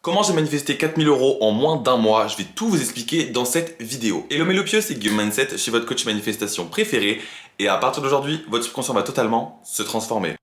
Comment j'ai manifesté 4000 € en moins d'un mois? Je vais tout vous expliquer dans cette vidéo. Hello mes lopieux, c'est Guillaume Mindset, chez votre coach manifestation préféré. Et à partir d'aujourd'hui, votre subconscient va totalement se transformer.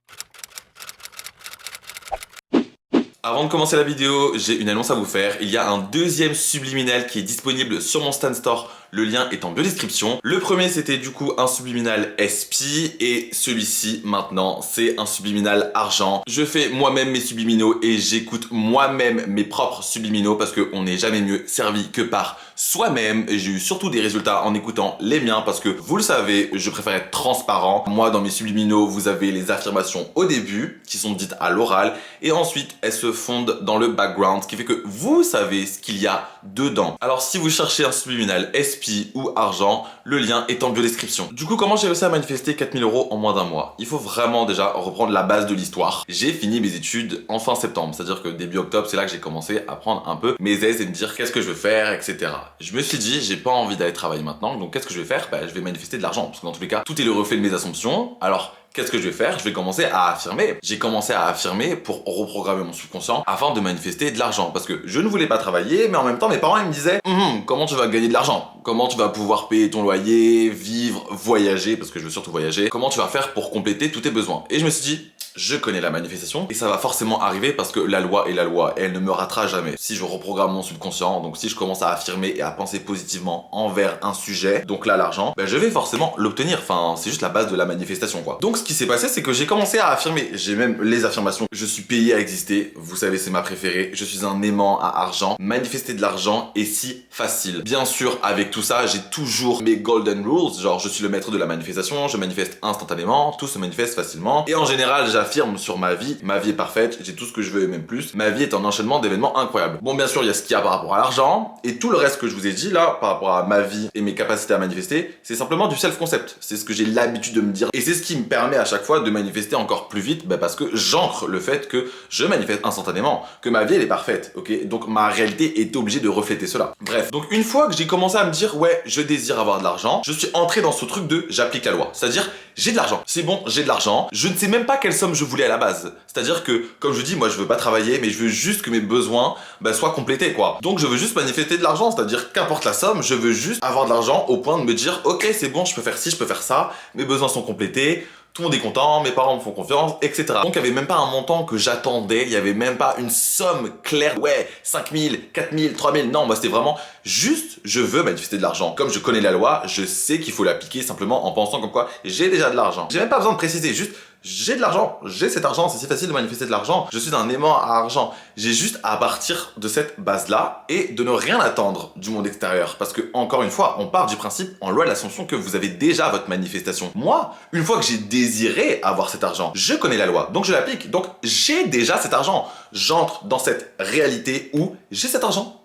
Avant de commencer la vidéo, j'ai une annonce à vous faire. Il y a un deuxième subliminal qui est disponible sur mon Stan Store. Le lien est en biodescription. Le premier, c'était du coup un subliminal SP et celui-ci, maintenant, c'est un subliminal argent. Je fais moi-même mes subliminaux et j'écoute moi-même mes propres subliminaux parce qu'on n'est jamais mieux servi que par soi-même. Et j'ai eu surtout des résultats en écoutant les miens parce que, vous le savez, je préfère être transparent. Moi, dans mes subliminaux, vous avez les affirmations au début qui sont dites à l'oral et ensuite, elles se fondent dans le background, ce qui fait que vous savez ce qu'il y a dedans. Alors, si vous cherchez un subliminal SP ou argent, le lien est en biodescription. Du coup, comment j'ai réussi à manifester 4000 € en moins d'un mois? Il faut vraiment déjà reprendre la base de l'histoire. J'ai fini mes études en fin septembre, c'est-à-dire que début octobre, c'est là que j'ai commencé à prendre un peu mes aises et me dire qu'est-ce que je veux faire, etc. Je me suis dit, j'ai pas envie d'aller travailler maintenant, donc qu'est-ce que je vais faire? Je vais manifester de l'argent, parce que dans tous les cas, tout est le reflet de mes assumptions. Alors, qu'est-ce que je vais faire? Je vais commencer à affirmer. J'ai commencé à affirmer pour reprogrammer mon subconscient afin de manifester de l'argent. Parce que je ne voulais pas travailler, mais en même temps, mes parents ils me disaient comment tu vas gagner de l'argent? Comment tu vas pouvoir payer ton loyer, vivre, voyager, parce que je veux surtout voyager? Comment tu vas faire pour compléter tous tes besoins? Et je me suis dit, je connais la manifestation et ça va forcément arriver parce que la loi est la loi et elle ne me ratera jamais. Si je reprogramme mon subconscient, donc si je commence à affirmer et à penser positivement envers un sujet, donc là l'argent, je vais forcément l'obtenir. Enfin, c'est juste la base de la manifestation quoi. Donc ce qui s'est passé, c'est que j'ai commencé à affirmer. J'ai même les affirmations. Je suis payé à exister. Vous savez, c'est ma préférée. Je suis un aimant à argent. Manifester de l'argent est si facile. Bien sûr, avec tout ça, j'ai toujours mes golden rules. Genre, je suis le maître de la manifestation. Je manifeste instantanément. Tout se manifeste facilement. Et en général, j'affirme sur ma vie. Ma vie est parfaite. J'ai tout ce que je veux et même plus. Ma vie est un enchaînement d'événements incroyables. Bon, bien sûr, il y a ce qu'il y a par rapport à l'argent. Et tout le reste que je vous ai dit là, par rapport à ma vie et mes capacités à manifester, c'est simplement du self-concept. C'est ce que j'ai l'habitude de me dire. Et c'est ce qui me permet à chaque fois de manifester encore plus vite, parce que j'ancre le fait que je manifeste instantanément, que ma vie elle est parfaite, ok? Donc ma réalité est obligée de refléter cela. Bref, donc une fois que j'ai commencé à me dire ouais, je désire avoir de l'argent, je suis entré dans ce truc de j'applique la loi. C'est-à-dire, j'ai de l'argent, c'est bon, j'ai de l'argent, je ne sais même pas quelle somme je voulais à la base. C'est-à-dire que, comme je dis, moi je veux pas travailler, mais je veux juste que mes besoins soient complétés quoi. Donc je veux juste manifester de l'argent, c'est-à-dire qu'importe la somme, je veux juste avoir de l'argent au point de me dire ok, c'est bon, je peux faire ci, je peux faire ça, mes besoins sont complétés, tout le monde est content, mes parents me font confiance, etc. Donc il n'y avait même pas un montant que j'attendais, il n'y avait même pas une somme claire, ouais, 5000, 4000, 3000, non, moi c'était vraiment juste, je veux manifester de l'argent. Comme je connais la loi, je sais qu'il faut l'appliquer simplement en pensant comme quoi j'ai déjà de l'argent. J'ai même pas besoin de préciser, juste j'ai de l'argent, j'ai cet argent, c'est si facile de manifester de l'argent, je suis un aimant à argent. J'ai juste à partir de cette base-là et de ne rien attendre du monde extérieur. Parce que, encore une fois, on part du principe, en loi de l'assumption, que vous avez déjà votre manifestation. Moi, une fois que j'ai désiré avoir cet argent, je connais la loi, donc je l'applique. Donc j'ai déjà cet argent. J'entre dans cette réalité où j'ai cet argent.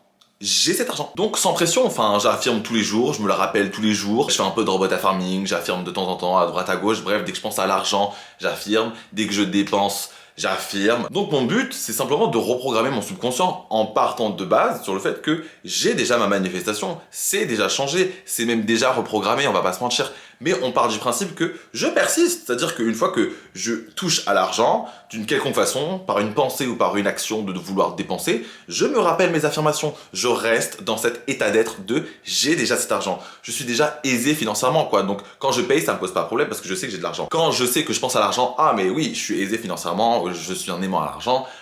J'ai cet argent. Donc sans pression, enfin j'affirme tous les jours, je me le rappelle tous les jours, je fais un peu de robot à farming, j'affirme de temps en temps à droite à gauche, bref, dès que je pense à l'argent, j'affirme, dès que je dépense, j'affirme. Donc mon but, c'est simplement de reprogrammer mon subconscient en partant de base sur le fait que j'ai déjà ma manifestation, c'est déjà changé, c'est même déjà reprogrammé, on va pas se mentir. Mais on part du principe que je persiste, c'est-à-dire qu'une fois que je touche à l'argent, d'une quelconque façon, par une pensée ou par une action de vouloir dépenser, je me rappelle mes affirmations, je reste dans cet état d'être de j'ai déjà cet argent, je suis déjà aisé financièrement quoi, donc quand je paye ça me pose pas de problème parce que je sais que j'ai de l'argent. Quand je sais que je pense à l'argent, ah mais oui, je suis aisé financièrement, je suis un aimant à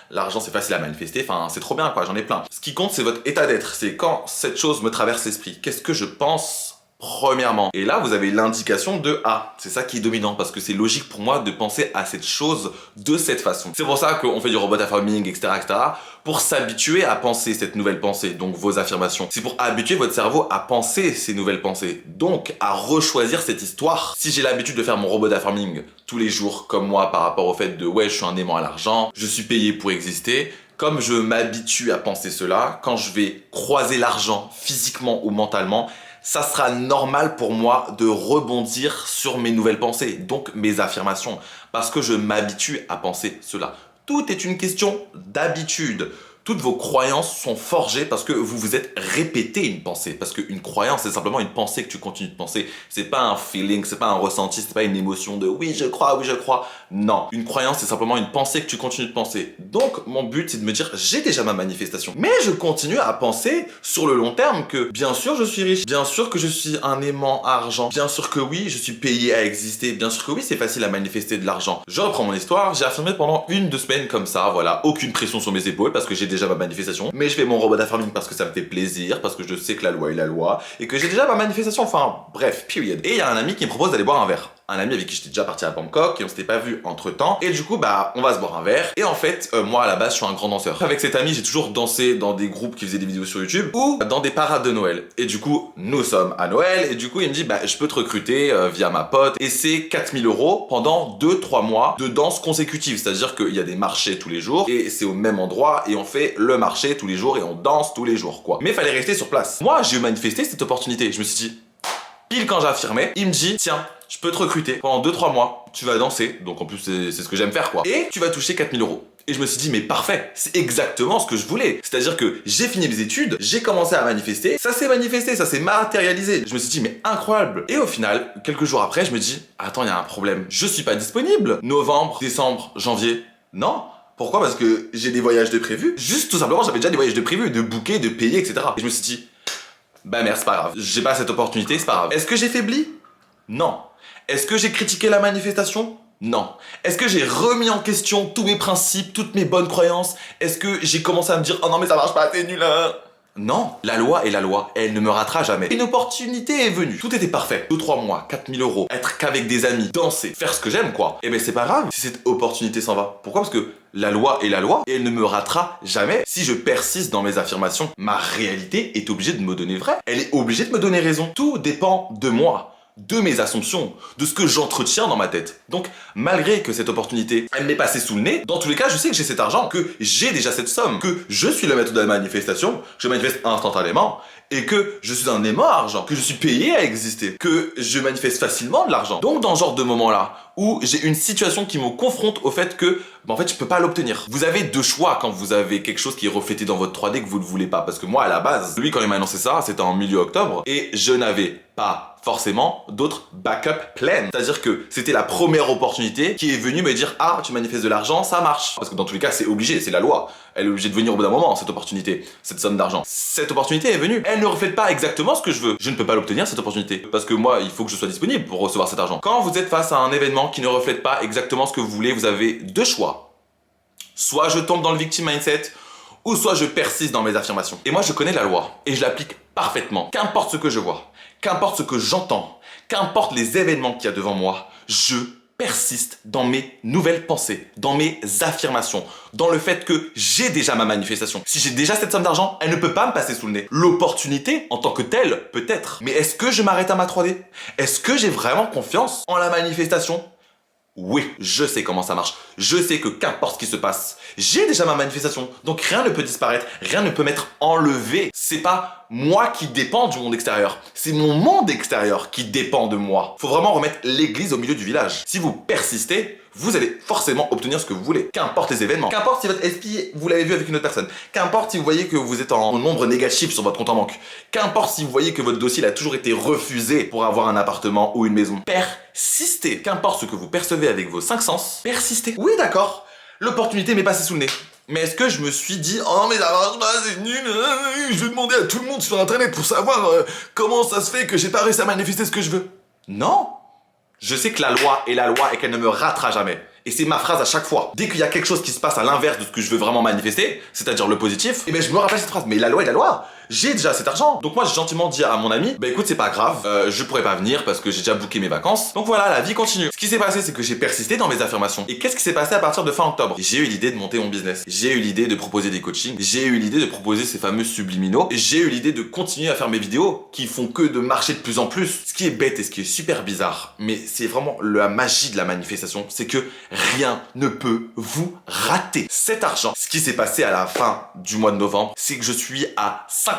l'argent c'est facile à manifester, enfin c'est trop bien quoi, j'en ai plein. Ce qui compte c'est votre état d'être, c'est quand cette chose me traverse l'esprit, qu'est-ce que je pense premièrement. Et là, vous avez l'indication de ah, c'est ça qui est dominant parce que c'est logique pour moi de penser à cette chose de cette façon. C'est pour ça qu'on fait du robot à farming, etc., etc., pour s'habituer à penser cette nouvelle pensée, donc vos affirmations. C'est pour habituer votre cerveau à penser ces nouvelles pensées, donc à rechoisir cette histoire. Si j'ai l'habitude de faire mon robot à farming tous les jours, comme moi, par rapport au fait de ouais, je suis un aimant à l'argent, je suis payé pour exister, comme je m'habitue à penser cela, quand je vais croiser l'argent physiquement ou mentalement, ça sera normal pour moi de rebondir sur mes nouvelles pensées, donc mes affirmations, parce que je m'habitue à penser cela. Tout est une question d'habitude. Toutes vos croyances sont forgées parce que vous vous êtes répété une pensée. Parce qu'une croyance, c'est simplement une pensée que tu continues de penser. C'est pas un feeling, c'est pas un ressenti, c'est pas une émotion de oui je crois, oui je crois. Non, une croyance, c'est simplement une pensée que tu continues de penser. Donc mon but, c'est de me dire j'ai déjà ma manifestation. Mais je continue à penser sur le long terme que bien sûr je suis riche, bien sûr que je suis un aimant argent, bien sûr que oui, je suis payé à exister, bien sûr que oui, c'est facile à manifester de l'argent. Je reprends mon histoire, j'ai affirmé pendant 1-2 semaines comme ça, voilà, aucune pression sur mes épaules parce que j'ai déjà ma manifestation, mais je fais mon robot d'affirming parce que ça me fait plaisir, parce que je sais que la loi est la loi, et que j'ai déjà ma manifestation, enfin bref, period. Et il y a un ami qui me propose d'aller boire un verre. Un ami avec qui j'étais déjà parti à Bangkok et on s'était pas vu entre temps, et du coup bah on va se boire un verre. Et en fait moi à la base je suis un grand danseur. Avec cet ami j'ai toujours dansé dans des groupes qui faisaient des vidéos sur YouTube ou dans des parades de Noël. Et du coup nous sommes à Noël et du coup il me dit bah je peux te recruter via ma pote, et c'est 4 000 € pendant 2-3 mois de danse consécutive, c'est à dire qu'il y a des marchés tous les jours et c'est au même endroit et on fait le marché tous les jours et on danse tous les jours quoi. Mais fallait rester sur place. Moi j'ai manifesté cette opportunité, je me suis dit pile quand j'ai affirmé, il me dit tiens, je peux te recruter pendant 2-3 mois, tu vas danser, donc en plus c'est ce que j'aime faire quoi, et tu vas toucher 4 000 €. Et je me suis dit mais parfait, c'est exactement ce que je voulais. C'est-à-dire que j'ai fini mes études, j'ai commencé à manifester, ça s'est manifesté, ça s'est matérialisé. Je me suis dit mais incroyable. Et au final, quelques jours après, je me dis attends, il y a un problème. Je suis pas disponible. Novembre, décembre, janvier. Non. Pourquoi? Parce que j'ai des voyages de prévus. Juste tout simplement, j'avais déjà des voyages de prévus, de booker, de payer, etc. Et je me suis dit bah merde, c'est pas grave. J'ai pas cette opportunité, c'est pas grave. Est-ce que j'ai faibli? Non. Est-ce que j'ai critiqué la manifestation? Non. Est-ce que j'ai remis en question tous mes principes, toutes mes bonnes croyances? Est-ce que j'ai commencé à me dire oh non mais ça marche pas, c'est nul hein? Non, la loi est la loi, elle ne me ratera jamais. Une opportunité est venue, tout était parfait. 2-3 mois, 4 000 €, être qu'avec des amis, danser, faire ce que j'aime quoi. Et ben c'est pas grave si cette opportunité s'en va. Pourquoi? Parce que la loi est la loi et elle ne me ratera jamais. Si je persiste dans mes affirmations, ma réalité est obligée de me donner vrai. Elle est obligée de me donner raison. Tout dépend de moi, de mes assumptions, de ce que j'entretiens dans ma tête. Donc, malgré que cette opportunité, elle m'est passée sous le nez, dans tous les cas, je sais que j'ai cet argent, que j'ai déjà cette somme, que je suis le maître de la manifestation, je manifeste instantanément, et que je suis un aimant argent, que je suis payé à exister, que je manifeste facilement de l'argent. Donc, dans ce genre de moment-là, où j'ai une situation qui me confronte au fait que, en fait, je peux pas l'obtenir. Vous avez deux choix quand vous avez quelque chose qui est reflété dans votre 3D que vous ne voulez pas. Parce que moi, à la base, lui, quand il m'a annoncé ça, c'était en milieu octobre, et je n'avais pas forcément d'autres backup plans. C'est-à-dire que c'était la première opportunité qui est venue me dire ah, tu manifestes de l'argent, ça marche. Parce que dans tous les cas, c'est obligé, c'est la loi. Elle est obligée de venir au bout d'un moment, cette opportunité, cette somme d'argent. Cette opportunité est venue. Elle ne reflète pas exactement ce que je veux. Je ne peux pas l'obtenir, cette opportunité. Parce que moi, il faut que je sois disponible pour recevoir cet argent. Quand vous êtes face à un événement qui ne reflète pas exactement ce que vous voulez, vous avez deux choix. Soit je tombe dans le victim mindset, ou soit je persiste dans mes affirmations. Et moi, je connais la loi, et je l'applique parfaitement. Qu'importe ce que je vois, qu'importe ce que j'entends, qu'importe les événements qu'il y a devant moi, je persiste dans mes nouvelles pensées, dans mes affirmations, dans le fait que j'ai déjà ma manifestation. Si j'ai déjà cette somme d'argent, elle ne peut pas me passer sous le nez. L'opportunité, en tant que telle, peut-être. Mais est-ce que je m'arrête à ma 3D? Est-ce que j'ai vraiment confiance en la manifestation? Oui, je sais comment ça marche. Je sais que qu'importe ce qui se passe, j'ai déjà ma manifestation. Donc rien ne peut disparaître, rien ne peut m'être enlevé. C'est pas moi qui dépend du monde extérieur. C'est mon monde extérieur qui dépend de moi. Faut vraiment remettre l'église au milieu du village. Si vous persistez, vous allez forcément obtenir ce que vous voulez. Qu'importe les événements. Qu'importe si votre SP, vous l'avez vu avec une autre personne. Qu'importe si vous voyez que vous êtes en nombre négatif sur votre compte en banque. Qu'importe si vous voyez que votre dossier a toujours été refusé pour avoir un appartement ou une maison. Persistez. Qu'importe ce que vous percevez avec vos 5 sens, persistez. Oui, d'accord. L'opportunité m'est passée sous le nez. Mais est-ce que je me suis dit oh non mais ça marche pas, c'est nul, je vais demander à tout le monde sur internet pour savoir comment ça se fait que j'ai pas réussi à manifester ce que je veux? Non. Je sais que la loi est la loi et qu'elle ne me ratera jamais. Et c'est ma phrase à chaque fois. Dès qu'il y a quelque chose qui se passe à l'inverse de ce que je veux vraiment manifester, c'est-à-dire le positif, et ben je me rappelle cette phrase. Mais la loi est la loi. J'ai déjà cet argent. Donc moi j'ai gentiment dit à mon ami, bah écoute c'est pas grave, je pourrais pas venir parce que j'ai déjà booké mes vacances. Donc voilà, la vie continue. Ce qui s'est passé c'est que j'ai persisté dans mes affirmations. Et qu'est-ce qui s'est passé à partir de fin octobre? J'ai eu l'idée de monter mon business. J'ai eu l'idée de proposer des coachings. J'ai eu l'idée de proposer ces fameux subliminaux. J'ai eu l'idée de continuer à faire mes vidéos qui font que de marcher de plus en plus. Ce qui est bête et ce qui est super bizarre, mais c'est vraiment la magie de la manifestation, c'est que rien ne peut vous rater. Cet argent, ce qui s'est passé à la fin du mois de novembre, c'est que je suis à 5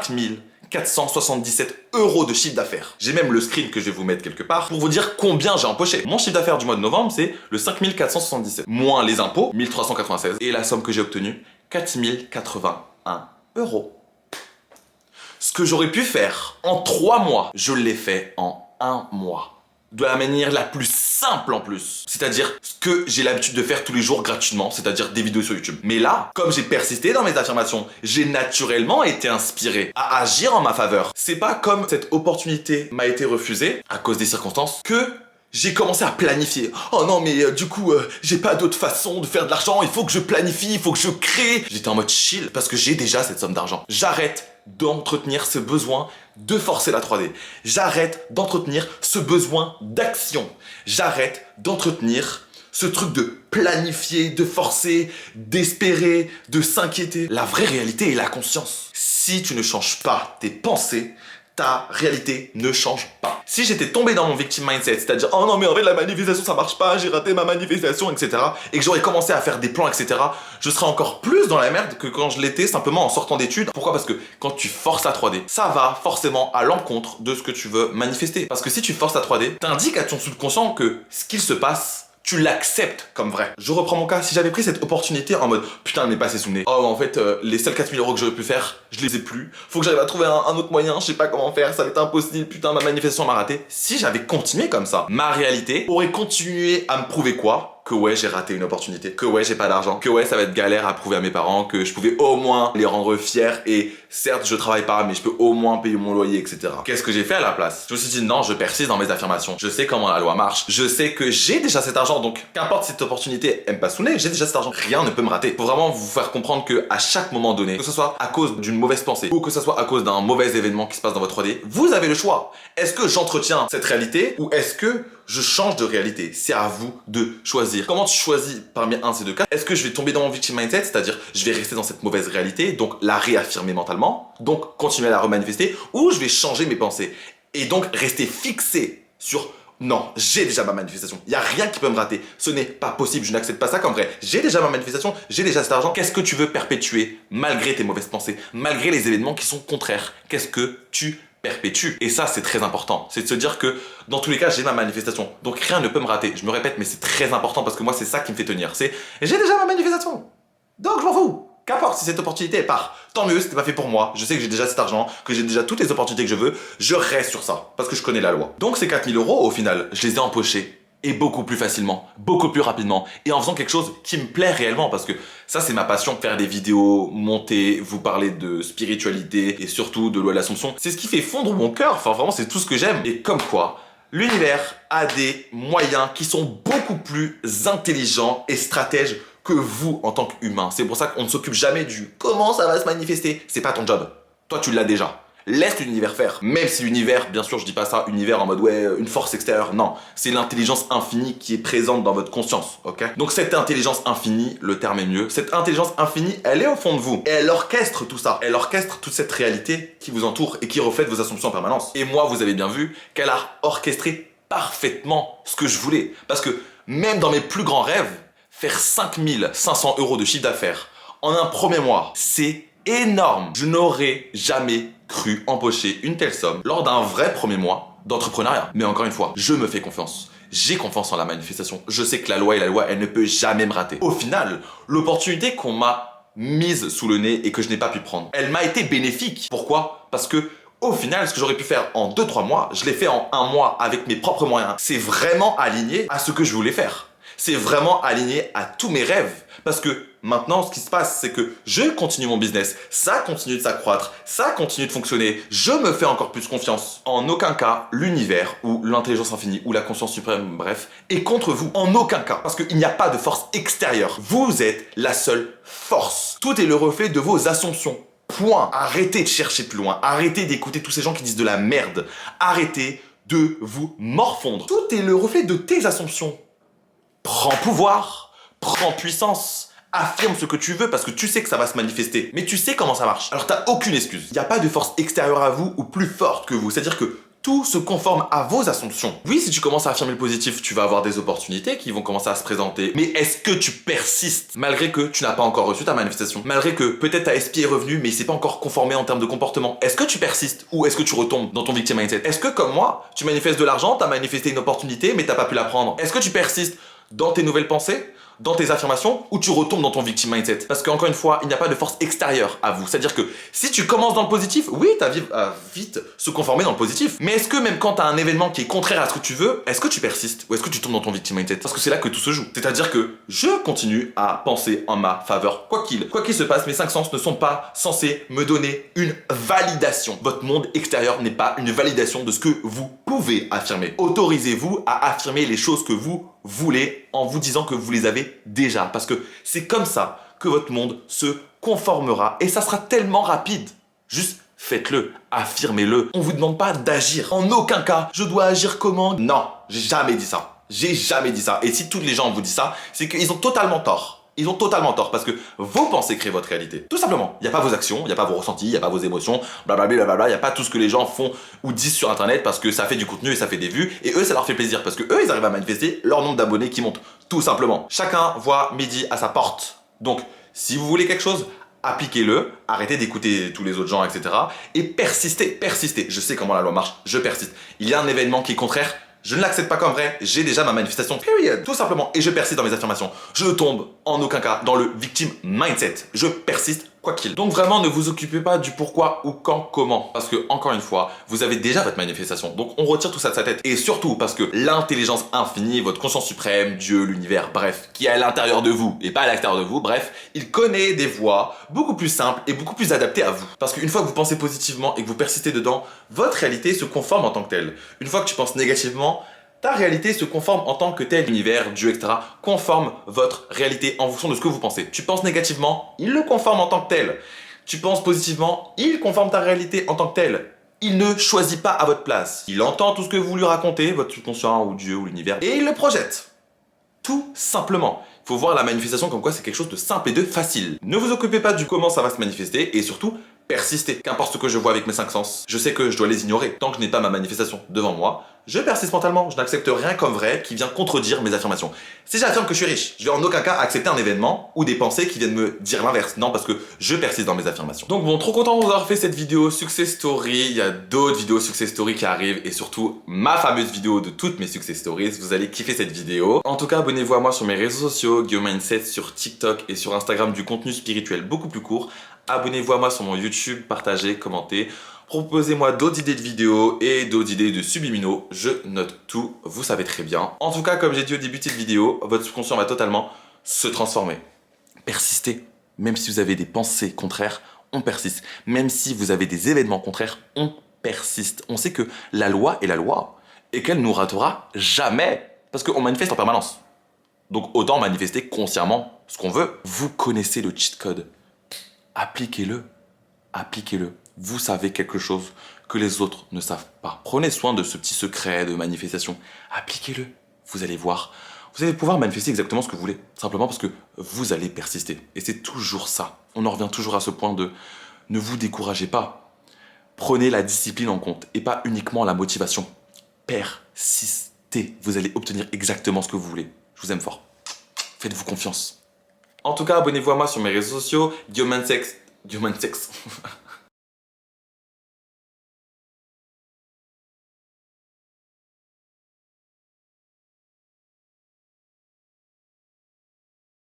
477 € de chiffre d'affaires. J'ai même le screen que je vais vous mettre quelque part pour vous dire combien j'ai empoché. Mon chiffre d'affaires du mois de novembre, c'est le 5 477. Moins les impôts, 1396. Et la somme que j'ai obtenue, 4 080 1 euro. Ce que j'aurais pu faire en 3 mois, je l'ai fait en 1 mois. De la manière la plus simple en plus. C'est-à-dire ce que j'ai l'habitude de faire tous les jours gratuitement, c'est-à-dire des vidéos sur YouTube. Mais là, comme j'ai persisté dans mes affirmations, j'ai naturellement été inspiré à agir en ma faveur. C'est pas comme cette opportunité m'a été refusée à cause des circonstances que j'ai commencé à planifier. Oh non mais du coup, j'ai pas d'autre façon de faire de l'argent, il faut que je planifie, il faut que je crée. J'étais en mode chill parce que j'ai déjà cette somme d'argent. J'arrête d'entretenir ce besoin de forcer la 3D. J'arrête d'entretenir ce besoin d'action. J'arrête d'entretenir ce truc de planifier, de forcer, d'espérer, de s'inquiéter. La vraie réalité est la conscience. Si tu ne changes pas tes pensées, ta réalité ne change pas. Si j'étais tombé dans mon victim mindset, c'est-à-dire oh non mais en fait la manifestation ça marche pas, j'ai raté ma manifestation, etc. et que j'aurais commencé à faire des plans, etc. je serais encore plus dans la merde que quand je l'étais simplement en sortant d'études. Pourquoi? Parce que quand tu forces la 3D, ça va forcément à l'encontre de ce que tu veux manifester. Parce que si tu forces la 3D, t'indiques à ton subconscient que ce qu'il se passe, tu l'acceptes comme vrai. Je reprends mon cas, si j'avais pris cette opportunité en mode putain elle m'est passée sous le nez. Oh en fait les seuls 4000 euros que j'aurais pu faire, je les ai plus. Faut que j'arrive à trouver un autre moyen, je sais pas comment faire, ça va être impossible, putain ma manifestation m'a raté. Si j'avais continué comme ça, ma réalité aurait continué à me prouver quoi? Que ouais j'ai raté une opportunité, que ouais j'ai pas d'argent, que ouais ça va être galère à prouver à mes parents, que je pouvais au moins les rendre fiers et certes je travaille pas mais je peux au moins payer mon loyer, etc. Qu'est-ce que j'ai fait à la place? Je me suis dit non, je persiste dans mes affirmations, je sais comment la loi marche, je sais que j'ai déjà cet argent donc qu'importe si cette opportunité elle me passe sous le nez, j'ai déjà cet argent, rien ne peut me rater. Faut vraiment vous faire comprendre que à chaque moment donné, que ce soit à cause d'une mauvaise pensée ou que ce soit à cause d'un mauvais événement qui se passe dans votre 3D, vous avez le choix. Est-ce que j'entretiens cette réalité ou est-ce que je change de réalité? C'est à vous de choisir. Comment tu choisis parmi un de ces deux cas? Est-ce que je vais tomber dans mon victim mindset, c'est-à-dire je vais rester dans cette mauvaise réalité, donc la réaffirmer mentalement, donc continuer à la remanifester, ou je vais changer mes pensées et donc rester fixé sur non, j'ai déjà ma manifestation, il n'y a rien qui peut me rater, ce n'est pas possible, je n'accepte pas ça comme vrai, j'ai déjà ma manifestation, j'ai déjà cet argent. Qu'est-ce que tu veux perpétuer malgré tes mauvaises pensées, malgré les événements qui sont contraires? Qu'est-ce que tu perpétue? Et ça c'est très important, c'est de se dire que dans tous les cas j'ai ma manifestation, donc rien ne peut me rater. Je me répète mais c'est très important parce que moi c'est ça qui me fait tenir, c'est j'ai déjà ma manifestation, donc je m'en fous. Qu'importe si cette opportunité elle part, tant mieux, c'était pas fait pour moi, je sais que j'ai déjà cet argent, que j'ai déjà toutes les opportunités que je veux, je reste sur ça, parce que je connais la loi. Donc ces 4000 euros au final, je les ai empochés, et beaucoup plus facilement, beaucoup plus rapidement, et en faisant quelque chose qui me plaît réellement, parce que ça c'est ma passion, faire des vidéos, monter, vous parler de spiritualité, et surtout de loi de l'Assomption, c'est ce qui fait fondre mon cœur, enfin vraiment c'est tout ce que j'aime. Et comme quoi, l'univers a des moyens qui sont beaucoup plus intelligents et stratèges que vous en tant qu'humain. C'est pour ça qu'on ne s'occupe jamais du comment ça va se manifester. C'est pas ton job. Toi, tu l'as déjà. Laisse l'univers faire. Même si l'univers, bien sûr, je dis pas ça, univers en mode ouais, une force extérieure. Non, c'est l'intelligence infinie qui est présente dans votre conscience, ok? Donc cette intelligence infinie, le terme est mieux, cette intelligence infinie, elle est au fond de vous. Et elle orchestre tout ça. Elle orchestre toute cette réalité qui vous entoure et qui reflète vos assumptions en permanence. Et moi, vous avez bien vu qu'elle a orchestré parfaitement ce que je voulais. Parce que même dans mes plus grands rêves, faire 5500 euros de chiffre d'affaires en un premier mois, c'est énorme. Je n'aurais jamais cru empocher une telle somme lors d'un vrai premier mois d'entrepreneuriat. Mais encore une fois, je me fais confiance. J'ai confiance en la manifestation. Je sais que la loi, elle ne peut jamais me rater. Au final, l'opportunité qu'on m'a mise sous le nez et que je n'ai pas pu prendre, elle m'a été bénéfique. Pourquoi? Parce que au final, ce que j'aurais pu faire en 2-3 mois, je l'ai fait en 1 mois avec mes propres moyens. C'est vraiment aligné à ce que je voulais faire. C'est vraiment aligné à tous mes rêves. Parce que maintenant, ce qui se passe, c'est que je continue mon business. Ça continue de s'accroître. Ça continue de fonctionner. Je me fais encore plus confiance. En aucun cas, l'univers ou l'intelligence infinie ou la conscience suprême, bref, est contre vous. En aucun cas. Parce qu'il n'y a pas de force extérieure. Vous êtes la seule force. Tout est le reflet de vos assumptions. Point. Arrêtez de chercher plus loin. Arrêtez d'écouter tous ces gens qui disent de la merde. Arrêtez de vous morfondre. Tout est le reflet de tes assumptions. Prends pouvoir, prends puissance, affirme ce que tu veux parce que tu sais que ça va se manifester. Mais tu sais comment ça marche. Alors t'as aucune excuse. Il n'y a pas de force extérieure à vous ou plus forte que vous. C'est-à-dire que tout se conforme à vos assumptions. Oui, si tu commences à affirmer le positif, tu vas avoir des opportunités qui vont commencer à se présenter. Mais est-ce que tu persistes malgré que tu n'as pas encore reçu ta manifestation? Malgré que peut-être ta SPI est revenue mais il s'est pas encore conformé en termes de comportement. Est-ce que tu persistes ou est-ce que tu retombes dans ton victim mindset? Est-ce que comme moi, tu manifestes de l'argent, t'as manifesté une opportunité mais t'as pas pu la prendre? Est-ce que tu persistes dans tes nouvelles pensées, dans tes affirmations, ou tu retombes dans ton victim mindset. Parce qu'encore une fois, il n'y a pas de force extérieure à vous. C'est-à-dire que si tu commences dans le positif, oui, ta vie va vite se conformer dans le positif. Mais est-ce que même quand tu as un événement qui est contraire à ce que tu veux, est-ce que tu persistes ou est-ce que tu tombes dans ton victim mindset? Parce que c'est là que tout se joue. C'est-à-dire que je continue à penser en ma faveur. Quoi qu'il se passe, mes 5 sens ne sont pas censés me donner une validation. Votre monde extérieur n'est pas une validation de ce que vous pouvez affirmer. Autorisez-vous à affirmer les choses que vous voulez en vous disant que vous les avez déjà. Parce que c'est comme ça que votre monde se conformera et ça sera tellement rapide. Juste faites-le, affirmez-le. On vous demande pas d'agir. En aucun cas, je dois agir comment? Non, j'ai jamais dit ça. J'ai jamais dit ça. Et si tous les gens vous disent ça, c'est qu'ils ont totalement tort. Ils ont totalement tort parce que vos pensées créent votre réalité. Tout simplement. Il n'y a pas vos actions, il n'y a pas vos ressentis, il n'y a pas vos émotions, blablabla, il n'y a pas tout ce que les gens font ou disent sur internet parce que ça fait du contenu et ça fait des vues et eux ça leur fait plaisir parce que eux ils arrivent à manifester leur nombre d'abonnés qui monte. Tout simplement. Chacun voit midi à sa porte. Donc, si vous voulez quelque chose, appliquez-le, arrêtez d'écouter tous les autres gens, etc. Et persistez. Je sais comment la loi marche, je persiste. Il y a un événement qui est contraire, je ne l'accepte pas comme vrai, j'ai déjà ma manifestation, period. Tout simplement, et je persiste dans mes affirmations. Je ne tombe en aucun cas dans le victim mindset. Je persiste quoi qu'il. Donc vraiment, ne vous occupez pas du pourquoi ou quand, comment. Parce que, encore une fois, vous avez déjà votre manifestation. Donc on retire tout ça de sa tête. Et surtout parce que l'intelligence infinie, votre conscience suprême, Dieu, l'univers, bref, qui est à l'intérieur de vous et pas à l'extérieur de vous, bref, il connaît des voies beaucoup plus simples et beaucoup plus adaptées à vous. Parce qu'une fois que vous pensez positivement et que vous persistez dedans, votre réalité se conforme en tant que telle. Une fois que tu penses négativement, ta réalité se conforme en tant que tel. L'univers, Dieu, etc. conforme votre réalité en fonction de ce que vous pensez. Tu penses négativement, il le conforme en tant que tel. Tu penses positivement, il conforme ta réalité en tant que tel. Il ne choisit pas à votre place. Il entend tout ce que vous lui racontez, votre subconscient ou Dieu ou l'univers, et il le projette. Tout simplement. Il faut voir la manifestation comme quoi c'est quelque chose de simple et de facile. Ne vous occupez pas du comment ça va se manifester et surtout, persistez. Qu'importe ce que je vois avec mes 5 sens, je sais que je dois les ignorer. Tant que je n'ai pas ma manifestation devant moi, je persiste mentalement. Je n'accepte rien comme vrai qui vient contredire mes affirmations. Si j'affirme que je suis riche, je vais en aucun cas accepter un événement ou des pensées qui viennent me dire l'inverse. Non, parce que je persiste dans mes affirmations. Donc bon, trop content de vous avoir fait cette vidéo success story. Il y a d'autres vidéos success story qui arrivent et surtout ma fameuse vidéo de toutes mes success stories. Vous allez kiffer cette vidéo. En tout cas, abonnez-vous à moi sur mes réseaux sociaux, Guillaume Mindset sur TikTok et sur Instagram, du contenu spirituel beaucoup plus court. Abonnez-vous à moi sur mon YouTube, partagez, commentez. Proposez-moi d'autres idées de vidéos et d'autres idées de subliminaux. Je note tout, vous savez très bien. En tout cas, comme j'ai dit au début de cette vidéo, votre subconscient va totalement se transformer. Persistez. Même si vous avez des pensées contraires, on persiste. Même si vous avez des événements contraires, on persiste. On sait que la loi est la loi et qu'elle ne nous ratera jamais. Parce qu'on manifeste en permanence. Donc autant manifester consciemment ce qu'on veut. Vous connaissez le cheat code. Appliquez-le. Appliquez-le. Vous savez quelque chose que les autres ne savent pas. Prenez soin de ce petit secret de manifestation. Appliquez-le. Vous allez voir. Vous allez pouvoir manifester exactement ce que vous voulez. Simplement parce que vous allez persister. Et c'est toujours ça. On en revient toujours à ce point de ne vous découragez pas. Prenez la discipline en compte et pas uniquement la motivation. Persistez. Vous allez obtenir exactement ce que vous voulez. Je vous aime fort. Faites-vous confiance. En tout cas, abonnez-vous à moi sur mes réseaux sociaux. Guillaume Mindset.